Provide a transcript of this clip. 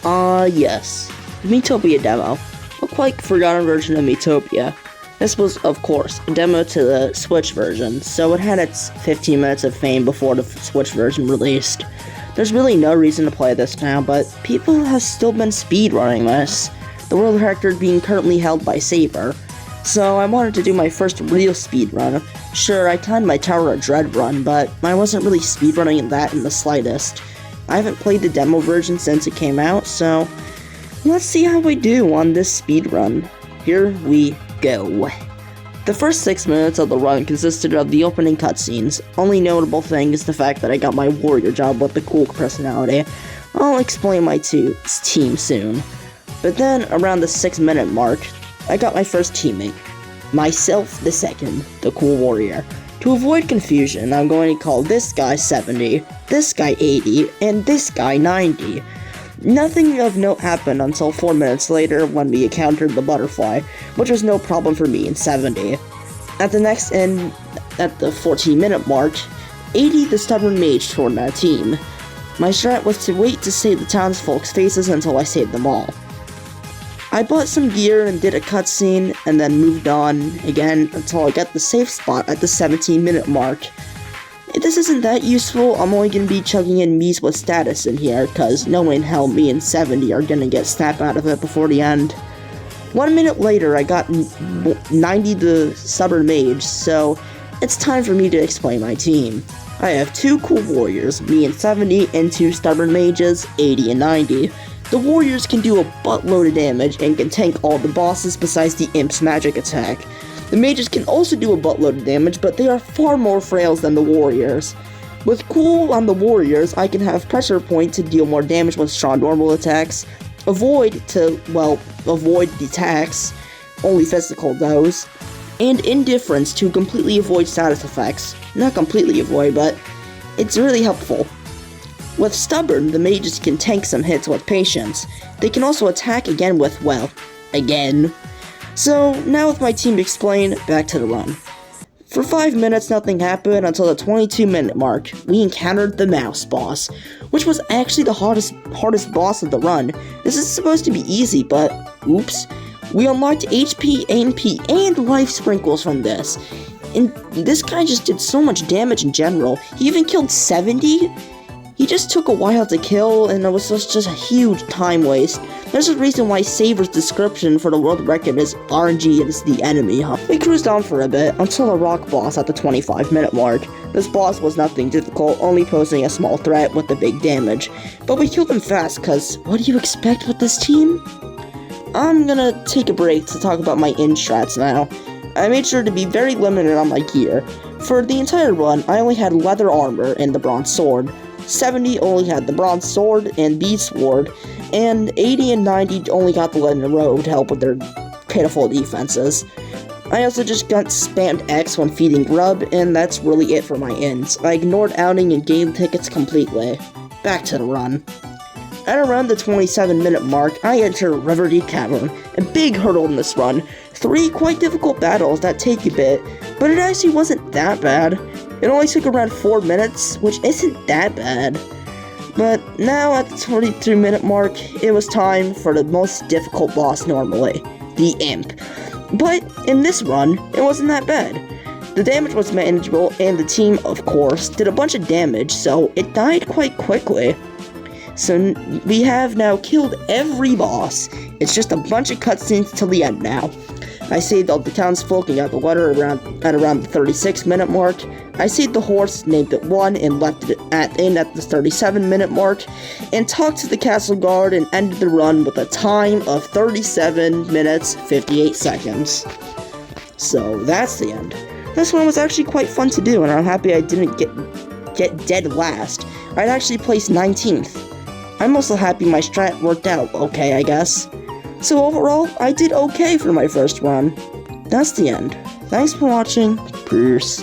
Yes. Miitopia Demo. A quite forgotten version of Miitopia. This was, of course, a demo to the Switch version, so it had its 15 minutes of fame before the Switch version released. There's really no reason to play this now, but people have still been speedrunning this, the world record being currently held by Saber. So I wanted to do my first real speedrun. Sure, I timed my Tower of Dread run, but I wasn't really speedrunning that in the slightest. I haven't played the demo version since it came out, so let's see how we do on this speedrun. Here we go. The first 6 minutes of the run consisted of the opening cutscenes. Only notable thing is the fact that I got my warrior job with the cool personality. I'll explain my team soon. But then, around the 6-minute mark, I got my first teammate. Myself the second, the cool warrior. To avoid confusion, I'm going to call this guy 70, this guy 80, and this guy 90. Nothing of note happened until 4 minutes later when we encountered the butterfly, which was no problem for me in 70. At the 14-minute mark, 80 the stubborn mage joined our team. My strat was to wait to save the townsfolk's faces until I saved them all. I bought some gear and did a cutscene, and then moved on again until I got the safe spot at the 17-minute mark. This isn't that useful. I'm only going to be chugging in Mii's with status in here, cause knowing how me and 70 are going to get snap out of it before the end. 1 minute later, I got 90 the stubborn mage, so it's time for me to explain my team. I have 2 cool warriors, me and 70, and 2 stubborn mages, 80 and 90. The warriors can do a buttload of damage and can tank all the bosses besides the imp's magic attack. The mages can also do a buttload of damage, but they are far more frails than the warriors. With cool on the warriors, I can have pressure point to deal more damage with strong normal attacks, avoid the attacks, only physical those, and indifference to completely avoid status effects. Not completely avoid, but it's really helpful. With stubborn, the mages can tank some hits with patience. They can also attack again with, again. So, now with my team explained, back to the run. For 5 minutes nothing happened until the 22-minute mark. We encountered the mouse boss, which was actually the hardest boss of the run. This is supposed to be easy, but oops. We unlocked HP, MP, and life sprinkles from this. And this guy just did so much damage in general. He even killed 70? He just took a while to kill, and it was just a huge time waste. There's a reason why Saber's description for the world record is RNG is the enemy, huh? We cruised on for a bit, until a rock boss at the 25-minute mark. This boss was nothing difficult, only posing a small threat with the big damage. But we killed him fast, cause what do you expect with this team? I'm gonna take a break to talk about my strats now. I made sure to be very limited on my gear. For the entire run, I only had leather armor and the bronze sword. 70 only had the bronze sword and beast sword, and 80 and 90 only got the leather robe to help with their pitiful defenses. I also just got spammed X when feeding grub, and that's really it for my ends. I ignored outing and game tickets completely. Back to the run. At around the 27-minute mark, I enter River Deep Cavern, a big hurdle in this run. 3 quite difficult battles that take a bit, but it actually wasn't that bad. It only took around 4 minutes, which isn't that bad. But now at the 23-minute mark, it was time for the most difficult boss normally, the Imp. But in this run, it wasn't that bad. The damage was manageable, and the team, of course, did a bunch of damage, so it died quite quickly. So we have now killed every boss. It's just a bunch of cutscenes till the end now. I saved all the townsfolk and got the letter at around the 36-minute mark. I saved the horse, named it 1, and left it at the 37-minute mark, and talked to the castle guard and ended the run with a time of 37 minutes, 58 seconds. So that's the end. This one was actually quite fun to do, and I'm happy I didn't get dead last. I'd actually placed 19th. I'm also happy my strat worked out okay, I guess. So overall, I did okay for my first run. That's the end. Thanks for watching. Peace.